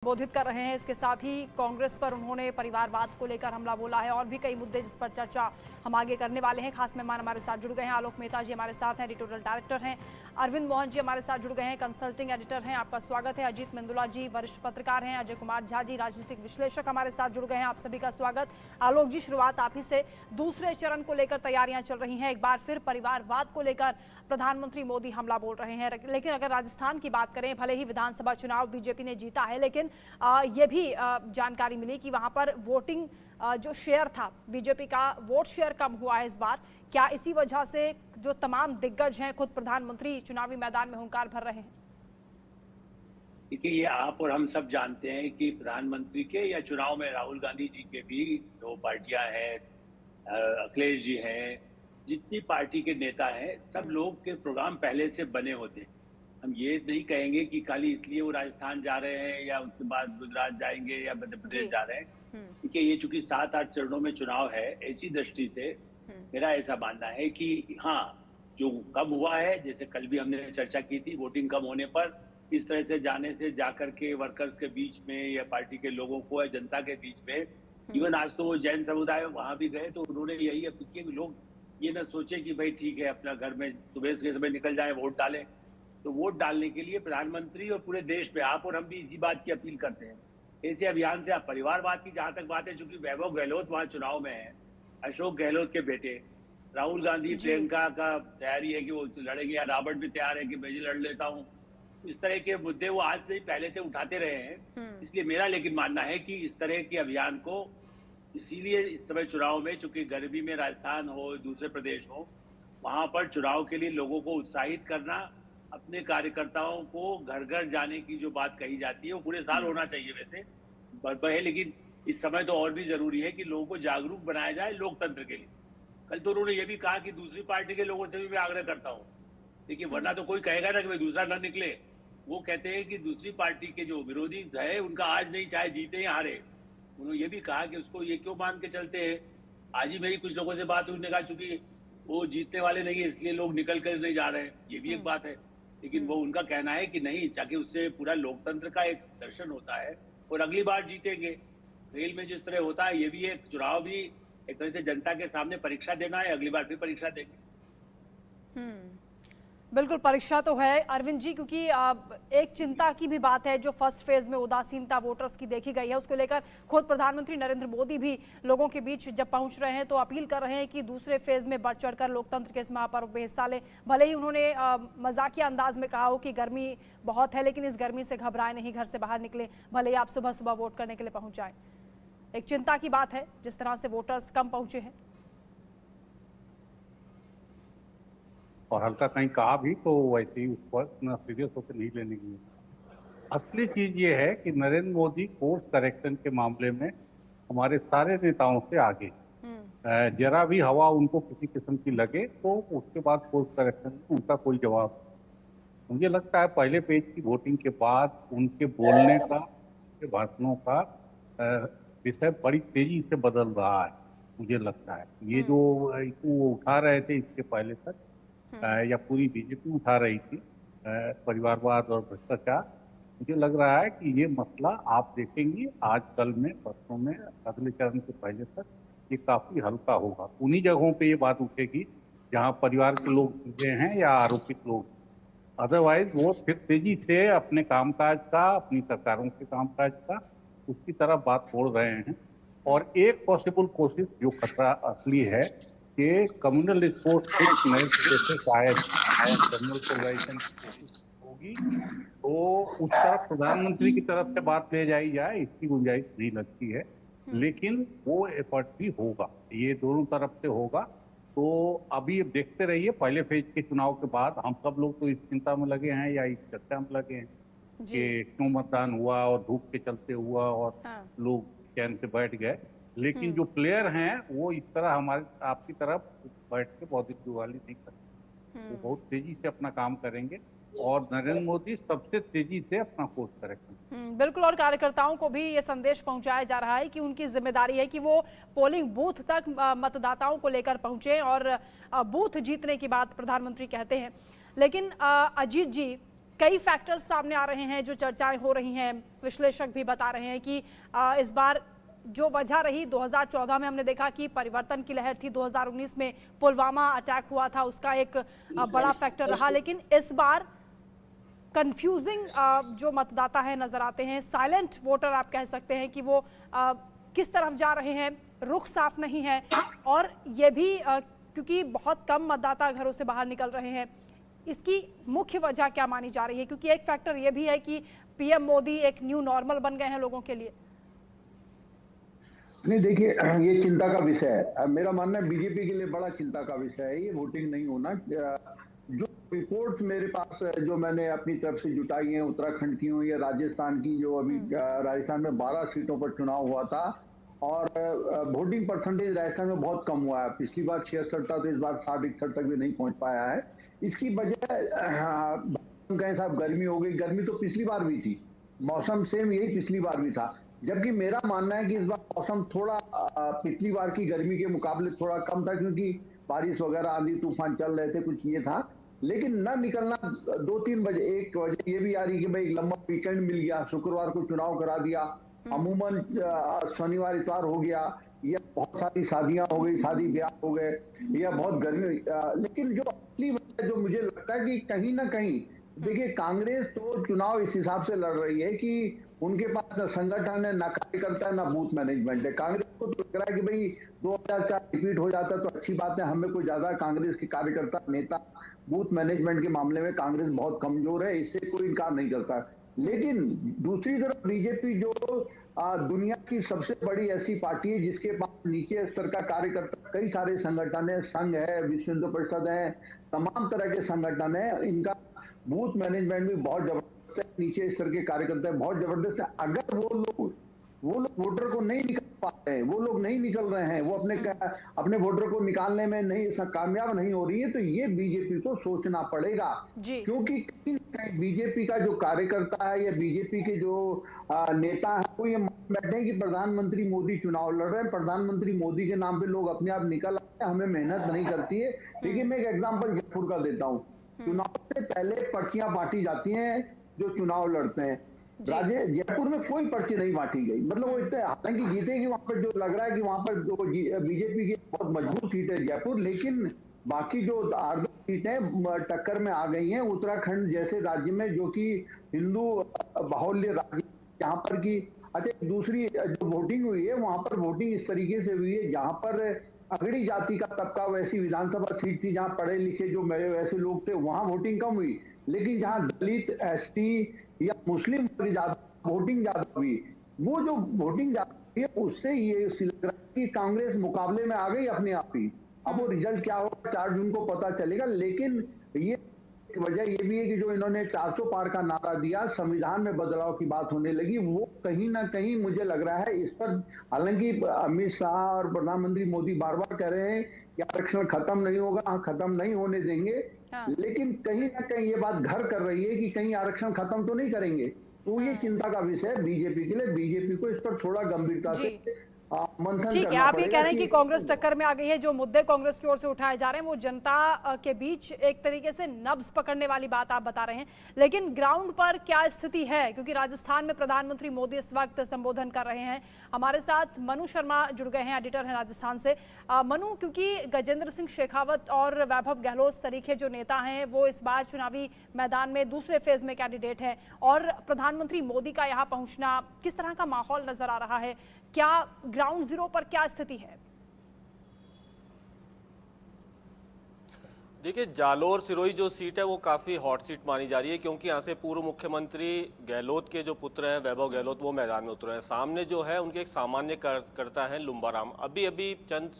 संबोधित कर रहे हैं। इसके साथ ही कांग्रेस पर उन्होंने परिवारवाद को लेकर हमला बोला है और भी कई मुद्दे जिस पर चर्चा हम आगे करने वाले हैं। खास मेहमान हमारे साथ जुड़ गए हैं। आलोक मेहता जी हमारे साथ हैं, एडिटोरियल डायरेक्टर हैं। अरविंद मोहन जी हमारे साथ जुड़ गए हैं, कंसल्टिंग एडिटर हैं। आपका स्वागत है। अजीत मेंदुला जी वरिष्ठ पत्रकार हैं। अजय कुमार झा जी राजनीतिक विश्लेषक हमारे साथ जुड़ गए हैं। आप सभी का स्वागत। आलोक जी, शुरुआत आप ही से। दूसरे चरण को लेकर तैयारियां चल रही हैं। एक बार फिर परिवारवाद को लेकर प्रधानमंत्री मोदी हमला बोल रहे हैं। लेकिन अगर राजस्थान की बात करें, भले ही विधानसभा चुनाव बीजेपी ने जीता है, लेकिन ये भी जानकारी मिली कि वहां पर वोटिंग जो शेयर था, बीजेपी का वोट शेयर कम हुआ है इस बार। क्या इसी वजह से जो तमाम दिग्गज हैं, खुद प्रधानमंत्री चुनावी मैदान में हुंकार भर रहे हैं? देखिए, ये आप और हम सब जानते हैं कि प्रधानमंत्री के या चुनाव में राहुल गांधी जी के भी दो पार्टियां हैं, अखिलेश जी हैं, जितनी पार्टी के नेता हैं, सब लोग के प्रोग्राम पहले से बने होते हैं। हम ये नहीं कहेंगे कि खाली इसलिए वो राजस्थान जा रहे हैं या उसके बाद गुजरात जाएंगे या मध्य प्रदेश जा रहे हैं। देखिए, ये चूंकि 7-8 चरणों में चुनाव है, ऐसी दृष्टि से मेरा ऐसा मानना है कि हाँ, जो कम हुआ है, जैसे कल भी हमने चर्चा की थी, वोटिंग कम होने पर इस तरह से जाने से जाकर के वर्कर्स के बीच में या पार्टी के लोगों को या जनता के बीच में, इवन आज तो वो जैन समुदाय वहां भी गए तो उन्होंने यही अपील की कि लोग ये ना सोचे कि भाई ठीक है, अपना घर में सुबह के समय निकल जाए, वोट डालें। तो वोट डालने के लिए प्रधानमंत्री और पूरे देश में आप और हम भी इसी बात की अपील करते हैं। ऐसे अभियान से आप परिवारवाद की जहां तक बात है, चूंकि वैभव गहलोत वहां चुनाव में है, अशोक गहलोत के बेटे, राहुल गांधी प्रियंका का तैयारी है कि वो लड़ेंगे, या रॉबर्ट भी तैयार है कि मैं जी लड़ लेता हूँ। इस तरह के मुद्दे वो आज नहीं पहले से उठाते रहे हैं। इसलिए मेरा लेकिन मानना है कि इस तरह के अभियान को इसीलिए इस समय चुनाव में, चूंकि गर्मी में राजस्थान हो, दूसरे प्रदेश हो, वहां पर चुनाव के लिए लोगों को उत्साहित करना, अपने कार्यकर्ताओं को घर घर जाने की जो बात कही जाती है वो पूरे साल होना चाहिए वैसे है, लेकिन इस समय तो और भी जरूरी है कि लोगों को जागरूक बनाया जाए लोकतंत्र के लिए। कल तो उन्होंने ये भी कहा कि दूसरी पार्टी के लोगों से भी मैं आग्रह करता हूँ, देखिए वरना तो कोई कहेगा ना कि भाई दूसरा न निकले। वो कहते हैं कि दूसरी पार्टी के जो विरोधी है उनका आज नहीं, चाहे जीते या हारे। उन्होंने ये भी कहा कि उसको ये क्यों मान के चलते हैं। आज ही मेरी कुछ लोगों से बात हुई, उन्होंने कहा चूंकि वो जीतने वाले नहीं है इसलिए लोग निकल कर नहीं जा रहे हैं। ये भी एक बात है, लेकिन वो उनका कहना है कि नहीं, ताकि उससे पूरा लोकतंत्र का एक दर्शन होता है और अगली बार जीतेंगे। रेल में जिस तरह होता है, ये भी एक चुनाव भी एक तरह से जनता के सामने परीक्षा देना है, अगली बार फिर परीक्षा देंगे। बिल्कुल परीक्षा तो है अरविंद जी, क्योंकि एक चिंता की भी बात है। जो फर्स्ट फेज में उदासीनता वोटर्स की देखी गई है, उसको लेकर खुद प्रधानमंत्री नरेंद्र मोदी भी लोगों के बीच जब पहुंच रहे हैं तो अपील कर रहे हैं कि दूसरे फेज में बढ़ चढ़कर लोकतंत्र के इस महापर्व में हिस्सा लें। भले ही उन्होंने मजाकिया अंदाज में कहा हो कि गर्मी बहुत है, लेकिन इस गर्मी से घबराए नहीं, घर से बाहर निकले, भले ही आप सुबह सुबह वोट करने के लिए पहुंच जाए। एक चिंता की बात है जिस तरह से वोटर्स कम पहुंचे हैं। और हल्का कहीं कहा भी तो वैसे ही उस पर इतना सीरियस होकर नहीं लेने की। असली चीज ये है कि नरेंद्र मोदी कोर्स करेक्शन के मामले में हमारे सारे नेताओं से आगे। जरा भी हवा उनको किसी किस्म की लगे तो उसके बाद कोर्स करेक्शन में उनका कोई जवाब। मुझे लगता है पहले पेज की वोटिंग के बाद उनके बोलने का, उनके भाषणों का विषय बड़ी तेजी से बदल रहा है। मुझे लगता है ये जो वो उठा रहे थे इसके पहले तक, या पूरी बीजेपी उठा रही थी, परिवारवाद और भ्रष्टाचार, मुझे लग रहा है कि ये मसला आप देखेंगे आज कल में, परसों में, अगले चरण से पहले तक ये काफी हल्का होगा। उन्हीं जगहों पे ये बात उठेगी जहां परिवार के लोग सीधे हैं या आरोपित लोग। अदरवाइज वो फिर तेजी से अपने कामकाज का, अपनी सरकारों के कामकाज का, उसकी तरफ बात छोड़ रहे हैं। और एक पॉसिबल कोशिश जो खतरा असली है कि कम्युनल स्पोर्ट्स नए सिरे से शायद जनरलाइजेशन की कोशिश होगी, तो उस तरफ प्रधानमंत्री की तरफ से बात ले जाई जाए, इसकी गुंजाइश नहीं लगती है। लेकिन वो एफर्ट भी होगा, ये दोनों तरफ से होगा। तो अभी देखते रहिए, पहले फेज के चुनाव के बाद हम सब लोग तो इस चिंता में लगे हैं या इस चर्चा में लगे हैं कि क्यों मतदान हुआ और धूप के चलते हुआ और लोग चैन से बैठ गए। लेकिन जो प्लेयर हैं वो इस तरह हमारे आपकी तरफ बैठ के बौद्धिक जुगाली नहीं करते। वो बहुत तेजी से अपना काम करेंगे और नरेंद्र मोदी सबसे तेजी से अपना कोर्स करेक्शन। बिल्कुल, और कार्यकर्ताओं को भी ये संदेश पहुंचाया जा रहा है कि उनकी जिम्मेदारी है कि वो पोलिंग बूथ तक मतदाताओं को लेकर पहुंचे, और बूथ जीतने की बात प्रधानमंत्री कहते हैं। लेकिन अजीत जी, कई फैक्टर्स सामने आ रहे हैं जो चर्चाएं हो रही हैं। विश्लेषक भी बता रहे हैं कि इस बार जो वजह रही 2014 में हमने देखा कि परिवर्तन की लहर थी, 2019 में पुलवामा अटैक हुआ था, उसका एक बड़ा फैक्टर रहा। लेकिन इस बार कंफ्यूजिंग जो मतदाता है नजर आते हैं, साइलेंट वोटर आप कह सकते हैं कि वो किस तरफ जा रहे हैं, रुख साफ नहीं है। और ये भी क्योंकि बहुत कम मतदाता घरों से बाहर निकल रहे हैं, इसकी मुख्य वजह क्या मानी जा रही है? क्योंकि एक फैक्टर ये भी है कि पीएम मोदी एक न्यू नॉर्मल बन गए हैं लोगों के लिए। नहीं, देखिए, ये चिंता का विषय है। मेरा मानना है बीजेपी के लिए बड़ा चिंता का विषय है ये वोटिंग नहीं होना। जो रिपोर्ट्स मेरे पास जो मैंने अपनी तरफ से जुटाई हैं, उत्तराखंड की हो या राजस्थान की, जो अभी राजस्थान में 12 सीटों पर चुनाव हुआ था और वोटिंग परसेंटेज राजस्थान में बहुत कम हुआ है। पिछली बार 66 था, तो इस बार 60-61 तक भी नहीं पहुंच पाया है। इसकी वजह कहें साहब गर्मी हो गई। गर्मी तो पिछली बार भी थी, मौसम सेम यही पिछली बार भी था। जबकि मेरा मानना है कि इस बार मौसम थोड़ा पिछली बार की गर्मी के मुकाबले थोड़ा कम था, क्योंकि बारिश वगैरह आंधी तूफान चल रहे थे, कुछ ये था। लेकिन न निकलना 2-3 वजह, एक वजह ये भी आ रही कि भाई लंबा वीकेंड मिल गया, शुक्रवार को चुनाव करा दिया, अमूमन शनिवार इतवार हो गया, या बहुत सारी शादियां हो गई, शादी ब्याह हो गए, या बहुत गर्मी। लेकिन जो असली वजह जो मुझे लगता है कि कहीं ना कहीं, देखिए, कांग्रेस तो चुनाव इस हिसाब से लड़ रही है कि उनके पास न संगठन है, न कार्यकर्ता है, न बूथ मैनेजमेंट है। कांग्रेस को तो लग रहा है कि भाई 2004 रिपीट हो जाता तो अच्छी बात है, हमें कोई ज्यादा कांग्रेस के कार्यकर्ता, नेता, बूथ मैनेजमेंट के मामले में कांग्रेस बहुत कमजोर है, इससे कोई इनकार नहीं करता। लेकिन दूसरी तरफ बीजेपी जो दुनिया की सबसे बड़ी ऐसी पार्टी है जिसके पास नीचे स्तर का कार्यकर्ता, कई सारे संगठन है, संघ है, विश्व हिंदू परिषद है, तमाम तरह के संगठन है, इनका बूथ मैनेजमेंट भी बहुत जबरदस्त है, नीचे स्तर के कार्यकर्ता बहुत जबरदस्त है। अगर वो लोग वोटर को नहीं निकाल पा रहे हैं, वो लोग नहीं निकल रहे हैं, वो अपने वोटर को निकालने में नहीं कामयाब नहीं हो रही है, तो ये बीजेपी को सोचना पड़ेगा। क्योंकि बीजेपी का जो कार्यकर्ता है या बीजेपी के जो नेता है, वो ये मान बैठे हैं कि प्रधानमंत्री मोदी चुनाव लड़ रहे हैं, प्रधानमंत्री मोदी के नाम पे लोग अपने आप निकल आते हैं, हमें मेहनत नहीं करती है। देखिए, मैं एक एग्जाम्पल जयपुर का देता हूँ। चुनाव से पहले पर्चियां बांटी जाती हैं जो चुनाव लड़ते हैं। जयपुर में कोई पर्ची नहीं बांटी गई, मतलब वो इतने, हालांकि जीतेगी वहां पर, जो लग रहा है कि वहां पर जो बीजेपी की बहुत मजबूत सीट है जयपुर, लेकिन बाकी जो 8 सीटें टक्कर में आ गई हैं। उत्तराखंड जैसे राज्य में, जो कि हिंदू बाहुल्य राज्य, यहाँ पर की अच्छा, दूसरी जो वोटिंग हुई है वहां पर वोटिंग इस तरीके से हुई है जहां पर अगड़ी जाति का तबका, वैसी विधानसभा सीट थी जहां पढ़े लिखे जो वैसे लोग थे, वहां वोटिंग कम हुई। लेकिन जहां दलित, एसटी या मुस्लिम वोटिंग ज्यादा हुई, वो जो वोटिंग ज्यादा हुई है उससे ये लग रहा है कि कांग्रेस मुकाबले में आ गई अपने आप ही। अब वो रिजल्ट क्या होगा 4 जून को पता चलेगा। लेकिन ये वजह ये भी है कि जो इन्होंने 400 पार का नारा दिया, संविधान में बदलाव की बात होने लगी, वो कहीं ना कहीं मुझे लग रहा है इस पर, हालांकि अमित शाह और प्रधानमंत्री मोदी बार बार कह रहे हैं कि आरक्षण खत्म नहीं होगा, खत्म नहीं होने देंगे, लेकिन कहीं ना कहीं ये बात घर कर रही है कि कहीं आरक्षण खत्म तो नहीं करेंगे। तो ये चिंता का विषय है बीजेपी के लिए। बीजेपी को इस पर थोड़ा गंभीरता से ठीक है, आप ये कह रहे हैं कि कांग्रेस टक्कर में आ गई है। जो मुद्दे कांग्रेस की ओर से उठाए जा रहे हैं वो जनता के बीच एक तरीके से नब्ज पकड़ने वाली बात आप बता रहे हैं, लेकिन ग्राउंड पर क्या स्थिति है? क्योंकि राजस्थान में प्रधानमंत्री मोदी इस वक्त संबोधन कर रहे हैं। हमारे साथ मनु शर्मा जुड़ गए हैं, एडिटर हैं राजस्थान से। मनु, क्योंकि गजेंद्र सिंह शेखावत और वैभव गहलोत सरीखे जो नेता हैं वो इस बार चुनावी मैदान में दूसरे फेज में कैंडिडेट हैं, और प्रधानमंत्री मोदी का यहाँ पहुंचना, किस तरह का माहौल नजर आ रहा है? क्या ग्राउंड जीरो पर क्या स्थिति है? देखिए, जालोर सिरोही जो सीट है वो काफ़ी हॉट सीट मानी जा रही है, क्योंकि यहाँ से पूर्व मुख्यमंत्री गहलोत के जो पुत्र हैं वैभव गहलोत, वो मैदान में उतरे हैं। सामने जो है उनके एक सामान्य कार्यकर्ता हैं लुम्बाराम। अभी चंद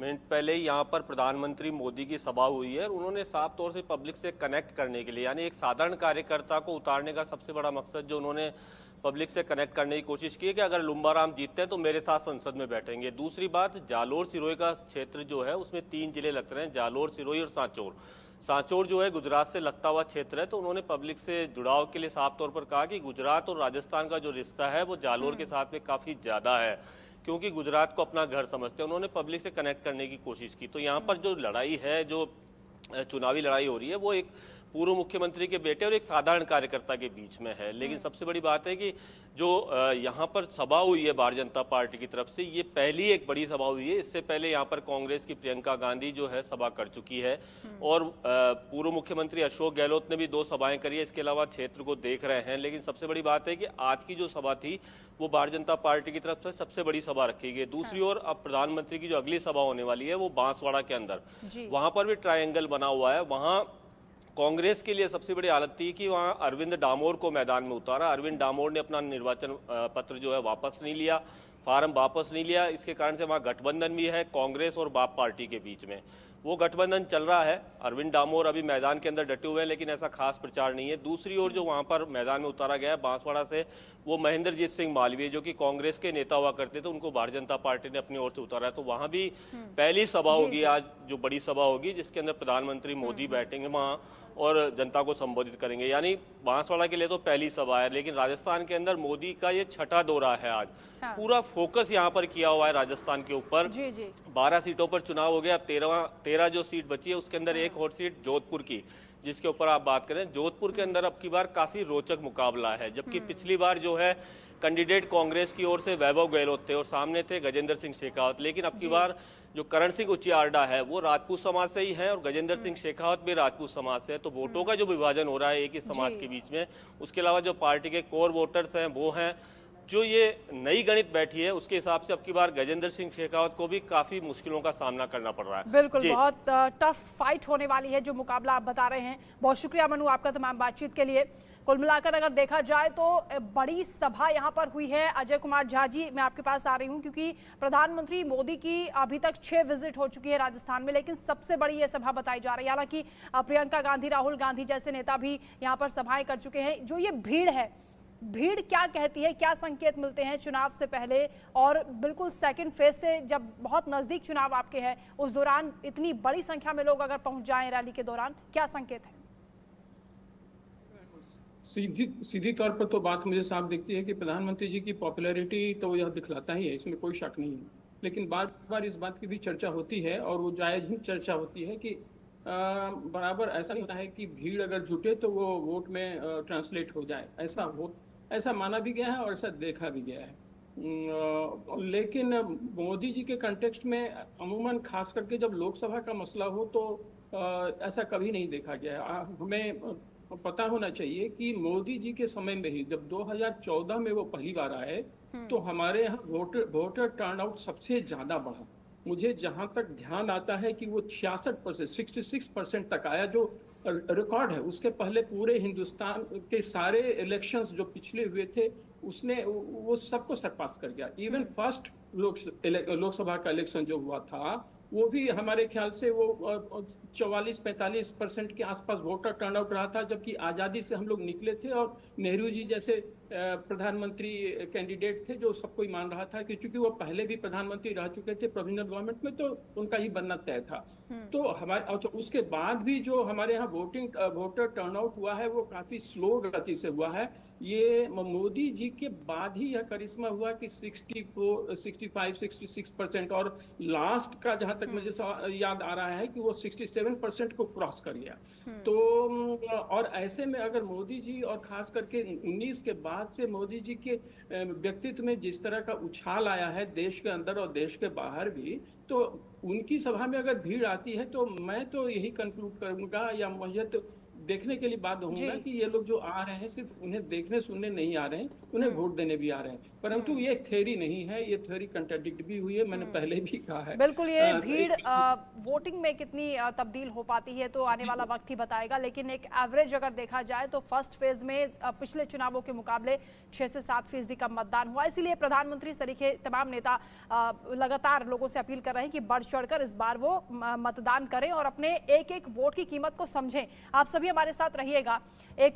मिनट पहले ही यहाँ पर प्रधानमंत्री मोदी की सभा हुई है और उन्होंने साफ तौर से पब्लिक से कनेक्ट करने के लिए, यानी एक साधारण कार्यकर्ता को उतारने का सबसे बड़ा मकसद जो उन्होंने पब्लिक से कनेक्ट करने की कोशिश की है कि अगर लुम्बाराम जीतते हैं तो मेरे साथ संसद में बैठेंगे। दूसरी बात, जालोर सिरोही का क्षेत्र जो है उसमें 3 जिले लगते हैं, जालोर, सिरोही और सांचौर। सांचौर जो है गुजरात से लगता हुआ क्षेत्र है, तो उन्होंने पब्लिक से जुड़ाव के लिए साफ तौर पर कहा कि गुजरात और राजस्थान का जो रिश्ता है वो जालोर के साथ में काफ़ी ज़्यादा है, क्योंकि गुजरात को अपना घर समझते हैं। उन्होंने पब्लिक से कनेक्ट करने की कोशिश की। तो यहाँ पर जो लड़ाई है, जो चुनावी लड़ाई हो रही है, वो एक पूर्व मुख्यमंत्री के बेटे और एक साधारण कार्यकर्ता के बीच में है। लेकिन सबसे बड़ी बात है कि जो यहाँ पर सभा हुई है भारतीय जनता पार्टी की तरफ से, ये पहली एक बड़ी सभा हुई है। इससे पहले यहाँ पर कांग्रेस की प्रियंका गांधी जो है सभा कर चुकी है और पूर्व मुख्यमंत्री अशोक गहलोत ने भी 2 सभाएं करी है। इसके अलावा क्षेत्र को देख रहे हैं। लेकिन सबसे बड़ी बात है कि आज की जो सभा थी वो भारतीय जनता पार्टी की तरफ से सबसे बड़ी सभा रखी गई। दूसरी ओर अब प्रधानमंत्री की जो अगली सभा होने वाली है वो बांसवाड़ा के अंदर, वहां पर भी ट्रायंगल बना हुआ है। वहां कांग्रेस के लिए सबसे बड़ी हालत थी कि वहां अरविंद डामोर को मैदान में उतारा। अरविंद डामोर ने अपना निर्वाचन पत्र जो है वापस नहीं लिया, फार्म वापस नहीं लिया। इसके कारण से वहां गठबंधन भी है कांग्रेस और बाप पार्टी के बीच में। वो गठबंधन चल रहा है। अरविंद डामोर अभी मैदान के अंदर डटे हुए हैं, लेकिन ऐसा खास प्रचार नहीं है। दूसरी ओर जो वहां पर मैदान में उतारा गया है बांसवाड़ा से, वो महेंद्रजीत सिंह मालवीय जो कि कांग्रेस के नेता हुआ करते थे, उनको भारतीय जनता पार्टी ने अपनी ओर से उतारा है। तो वहां भी पहली सभा होगी आज, जो बड़ी सभा होगी जिसके अंदर प्रधानमंत्री मोदी बैठेंगे वहां और जनता को संबोधित करेंगे। यानी बांसवाड़ा के लिए तो पहली सभा है, लेकिन राजस्थान के अंदर मोदी का ये 6ठा दौरा है आज। पूरा फोकस यहाँ पर किया हुआ है राजस्थान के ऊपर। 12 सीटों पर चुनाव हो गया। अब 13 जो सीट बची है उसके अंदर एक और सीट जोधपुर की, जिसके ऊपर आप बात करें। जोधपुर के अंदर अब की बार काफी रोचक मुकाबला है। जबकि पिछली बार जो है कैंडिडेट कांग्रेस की ओर से वैभव गहलोत थे और सामने थे गजेंद्र सिंह शेखावत। लेकिन अब की बार जो करण सिंह उचियार्डा है वो राजपूत समाज से ही है और गजेंद्र सिंह शेखावत भी राजपूत समाज से है। तो वोटों का जो विभाजन हो रहा है एक ही समाज के बीच में, उसके अलावा जो पार्टी के कोर वोटर्स हैं वो हैं। जो ये नई गणित बैठी है उसके हिसाब से अब की बार गजेंद्र सिंह शेखावत को भी काफी मुश्किलों का सामना करना पड़ रहा है। बिल्कुल, बहुत टफ फाइट होने वाली है जो मुकाबला आप बता रहे हैं। बहुत शुक्रिया मनु आपका तमाम बातचीत के लिए। कुल मिलाकर अगर देखा जाए तो बड़ी सभा यहाँ पर हुई है। अजय कुमार झा जी, मैं आपके पास आ रही हूँ क्योंकि प्रधानमंत्री मोदी की अभी तक 6 विजिट हो चुकी है राजस्थान में, लेकिन सबसे बड़ी ये सभा बताई जा रही है। हालांकि प्रियंका गांधी, राहुल गांधी जैसे नेता भी यहाँ पर सभाएं कर चुके हैं। जो ये भीड़ है, भीड़ क्या कहती है, क्या संकेत मिलते हैं चुनाव से पहले और बिल्कुल सेकंड फेज से जब बहुत नजदीक चुनाव आपके है, उस दौरान इतनी बड़ी संख्या में लोग अगर पहुंच जाएं रैली के दौरान, क्या संकेत है? सीधी तौर पर तो बात मुझे साफ दिखती है कि प्रधानमंत्री जी की पॉपुलैरिटी तो यह दिखलाता ही है, इसमें कोई शक नहीं है। लेकिन बार बार इस बात की भी चर्चा होती है और वो जायज ही चर्चा होती है कि बराबर ऐसा नहीं होता है कि भीड़ अगर जुटे तो वो वोट में ट्रांसलेट हो जाए। ऐसा माना भी गया है और ऐसा देखा भी गया है। लेकिन मोदी जी के कंटेक्स्ट में अमूमन खास करके जब लोकसभा का मसला हो तो ऐसा कभी नहीं देखा गया है। हमें पता होना चाहिए कि मोदी जी के समय में ही जब 2014 में वो पहली बार आए तो हमारे यहाँ वोटर टर्नआउट सबसे ज्यादा बढ़ा। मुझे जहां तक ध्यान आता है कि वो 66%, 66% तक आया, जो रिकॉर्ड है। उसके पहले पूरे हिंदुस्तान के सारे इलेक्शंस जो पिछले हुए थे उसने वो सबको सरपास कर गया। इवन फर्स्ट लोकसभा का इलेक्शन जो हुआ था वो भी हमारे ख्याल से वो 44-45% के आसपास वोटर टर्नआउट रहा था, जबकि आज़ादी से हम लोग निकले थे और नेहरू जी जैसे प्रधानमंत्री कैंडिडेट थे जो सबको ही मान रहा था कि चूंकि वो पहले भी प्रधानमंत्री रह चुके थे प्रोविजनल गवर्नमेंट में, तो उनका ही बनना तय था। तो हमारे उसके बाद भी जो हमारे यहाँ वोटर टर्नआउट हुआ है वो काफी स्लो गति से हुआ है। ये मोदी जी के बाद ही यह करिश्मा हुआ कि 65-66% और लास्ट का जहां तक मुझे याद आ रहा है कि वो 67% को क्रॉस कर गया। तो और ऐसे में अगर मोदी जी और खास करके 19 के बाद से मोदी जी के व्यक्तित्व में जिस तरह का उछाल आया है देश के अंदर और देश के बाहर भी, तो उनकी सभा में अगर भीड़ आती है तो मैं तो यही कंक्लूड करूंगा या मुझे तो देखने के लिए बात होगा कि ये लोग जो आ रहे हैं सिर्फ उन्हें देखने सुनने नहीं आ रहे हैं, उन्हें वोट देने भी आ रहे हैं। परंतु ये थ्योरी नहीं है, ये थ्योरी कंट्राडिक्ट भी हुई है, मैंने पहले भी कहा है। बिल्कुल, ये भीड़ वोटिंग में कितनी तब्दील हो पाती है तो आने वाला वक्त ही बताएगा। लेकिन एक एवरेज अगर देखा जाए तो फर्स्ट फेज में पिछले चुनावों के मुकाबले 6 से 7% का मतदान हुआ। इसीलिए प्रधानमंत्री सरीखे तमाम नेता लगातार लोगों से अपील कर रहे हैं कि बढ़ चढ़कर इस बार वो मतदान करें और अपने एक एक वोट की कीमत को समझें। आप सभी हमारे साथ रहिएगा। एक